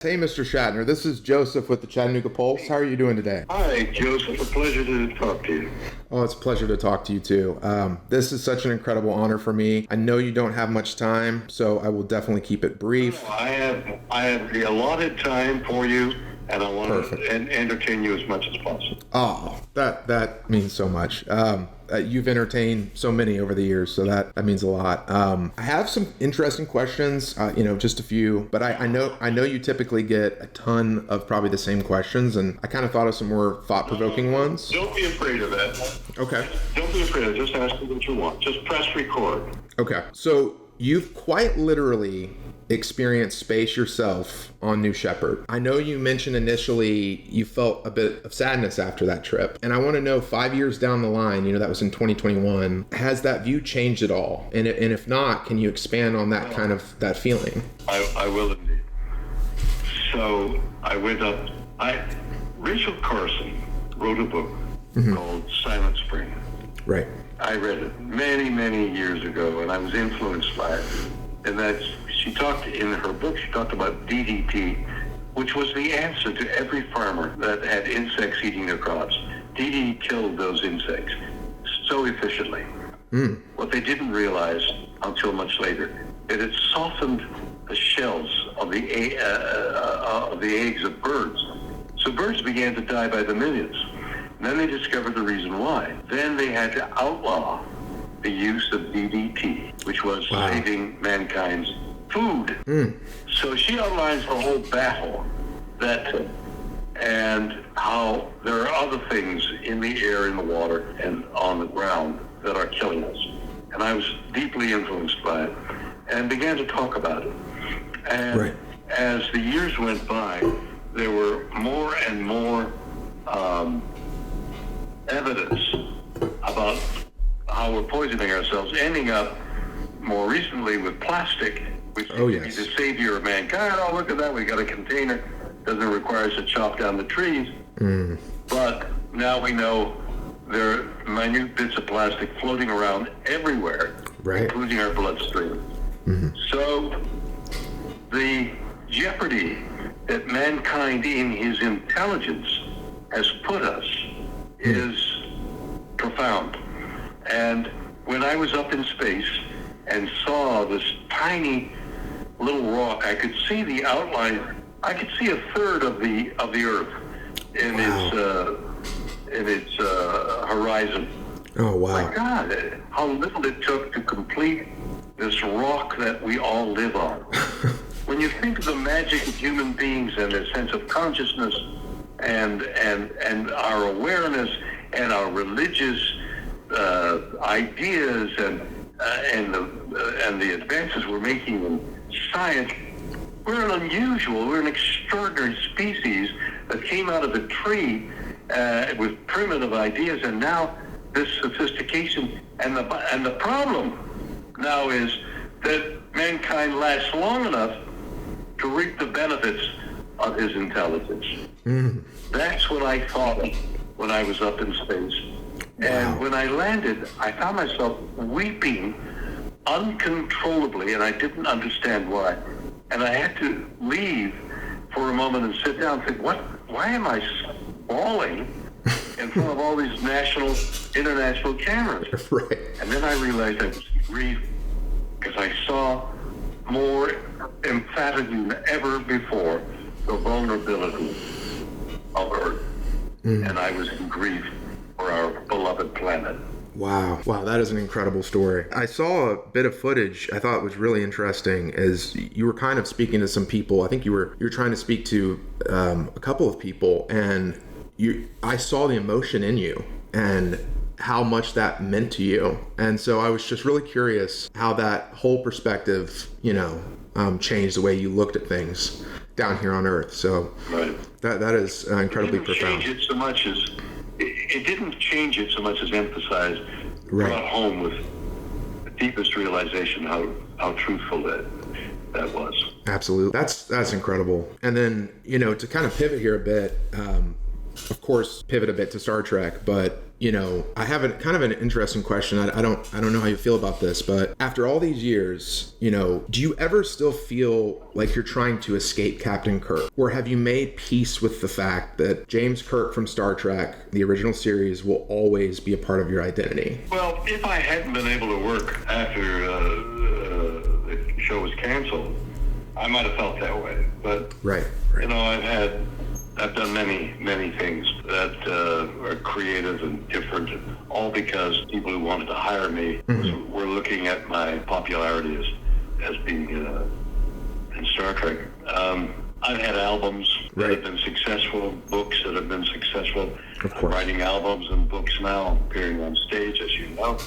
Hey, Mr. Shatner, this is Joseph with the Chattanooga Pulse. How are you doing today? Hi, Joseph. A pleasure to talk to you. Oh, it's a pleasure to talk to you too. This is such an incredible honor for me. I know you don't have much time, so I will definitely keep it brief. I have the allotted time for you, and I want Perfect. to entertain you as much as possible. Oh, that means so much. You've entertained so many over the years, so that means a lot. I have some interesting questions, just a few, but I know you typically get a ton of probably the same questions, and I kind of thought of some more thought-provoking ones. Don't be afraid of that. Okay. Don't be afraid of it. Just ask me what you want. Just press record. Okay. So you've quite literally experienced space yourself on New Shepard. I know you mentioned initially you felt a bit of sadness after that trip. And I want to know, 5 years down the line, that was in 2021, has that view changed at all? And if not, can you expand on that kind of that feeling? I will indeed. So I went up. Rachel Carson wrote a book called Silent Spring. Right. I read it many, many years ago, and I was influenced by it. And she talked about DDT, which was the answer to every farmer that had insects eating their crops. DDT killed those insects so efficiently. What they didn't realize until much later, it had softened the shells of the eggs of birds. So birds began to die by the millions. And then they discovered the reason why. Then they had to outlaw the use of DDT, which was saving mankind's food. So she outlines the whole battle and how there are other things in the air, in the water, and on the ground that are killing us. And I was deeply influenced by it and began to talk about it. And as the years went by, there were more and more evidence about how we're poisoning ourselves, ending up more recently with plastic, which is the savior of mankind. Oh, look at that, we got a container. Doesn't require us to chop down the trees. But now we know there are minute bits of plastic floating around everywhere, including our bloodstream. So the jeopardy that mankind in his intelligence has put us is profound. And when I was up in space and saw this tiny little rock, I could see the outline. I could see a third of the Earth in its horizon. Oh wow! My God, how little it took to complete this rock that we all live on. When you think of the magic of human beings and their sense of consciousness and our awareness and our religious ideas and the advances we're making in science, we're an extraordinary species that came out of a tree with primitive ideas, and now this sophistication. And the problem now is that mankind lasts long enough to reap the benefits of his intelligence. That's what I thought of when I was up in space. And when I landed, I found myself weeping uncontrollably, and I didn't understand why. And I had to leave for a moment and sit down and think, why am I bawling in front of all these international cameras? And then I realized I was grieved because I saw more emphatically than ever before the vulnerability of Earth. And I was in grief for our beloved planet. Wow, that is an incredible story. I saw a bit of footage I thought was really interesting as you were kind of speaking to some people. I think you were trying to speak to a couple of people, and I saw the emotion in you and how much that meant to you. And so I was just really curious how that whole perspective, changed the way you looked at things down here on Earth. So that is incredibly profound. It didn't change it so much as emphasize, brought home with the deepest realization how truthful that was. Absolutely. That's incredible. And then, to kind of pivot here a bit, of course, pivot a bit to Star Trek, but I have kind of an interesting question. I don't know how you feel about this, but after all these years, do you ever still feel like you're trying to escape Captain Kirk? Or have you made peace with the fact that James Kirk from Star Trek, the original series, will always be a part of your identity? Well, if I hadn't been able to work after the show was canceled, I might have felt that way. But, right. I've done many things that are creative and different, all because people who wanted to hire me were looking at my popularity as being in Star Trek. I've had albums that have been successful, books that have been successful. Of course. I'm writing albums and books now. I'm appearing on stage, as you know.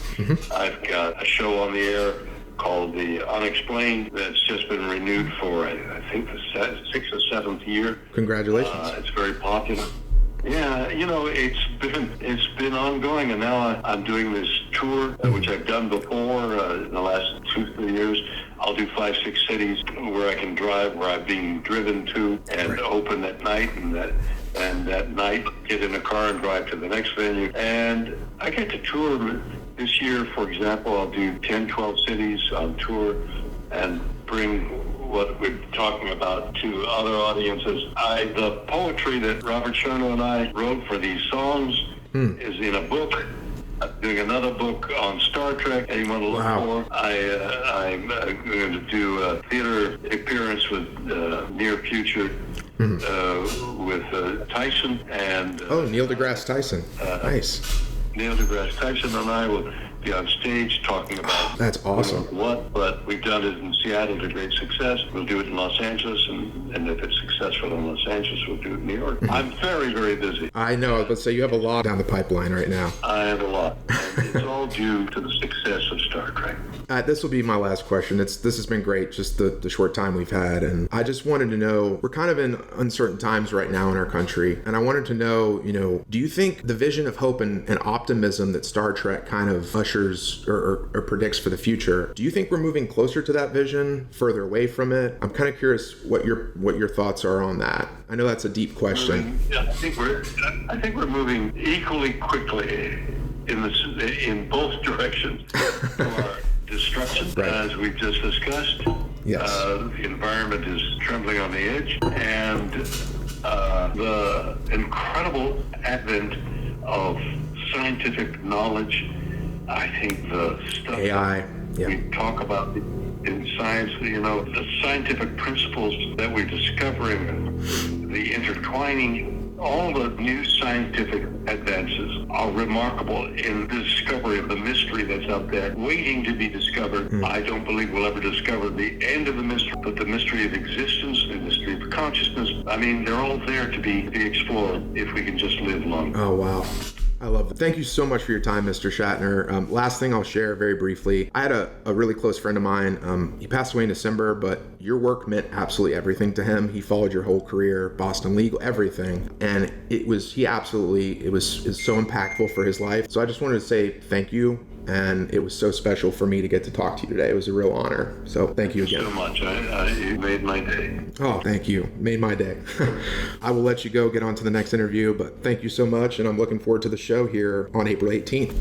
I've got a show on the air called The Unexplained that's just been renewed for, I think, the 6th or 7th year. Congratulations. It's very popular. Yeah, it's been ongoing, and now I'm doing this tour, which I've done before in the last 2-3 years. I'll do 5-6 cities where I can drive, where I've been driven to, and open at night, and that night get in a car and drive to the next venue. And I get to tour. This year, for example, I'll do 10, 12 cities on tour and bring what we're talking about to other audiences. The poetry that Robert Chernow and I wrote for these songs is in a book. I'm doing another book on Star Trek. Anyone to look for? I'm going to do a theater appearance with Near Future with Tyson and Neil deGrasse Tyson. Nice. Neil deGrasse Tyson and I will be on stage talking about that's awesome. But we've done it in Seattle to great success. We'll do it in Los Angeles, and if it's successful in Los Angeles, we'll do it in New York. I'm very, very busy. I know, but so you have a lot down the pipeline right now. I have a lot. And it's all due to the success of Star Trek. This will be my last question. This has been great, just the short time we've had. And I just wanted to know, we're kind of in uncertain times right now in our country. And I wanted to know, do you think the vision of hope and optimism that Star Trek kind of ushers or predicts for the future, do you think we're moving closer to that vision, further away from it? I'm kind of curious what your thoughts are on that. I know that's a deep question. I think we're moving equally quickly in both directions to our destruction, as we've just discussed. Yes. The environment is trembling on the edge, and the incredible advent of scientific knowledge. I think the stuff AI, we talk about in science, the scientific principles that we're discovering, the intertwining, all the new scientific advances are remarkable in the discovery of the mystery that's out there, waiting to be discovered. I don't believe we'll ever discover the end of the mystery, but the mystery of existence, the mystery of consciousness, they're all there to be explored if we can just live long. Oh, wow. I love it. Thank you so much for your time, Mr. Shatner. Last thing I'll share very briefly. I had a really close friend of mine. He passed away in December, but your work meant absolutely everything to him. He followed your whole career, Boston Legal, everything. And it was so impactful for his life. So I just wanted to say thank you. And it was so special for me to get to talk to you today. It was a real honor. So thank you again. So much. You made my day. Oh, thank you. Made my day. I will let you go get on to the next interview, but thank you so much. And I'm looking forward to the show here on April 18th.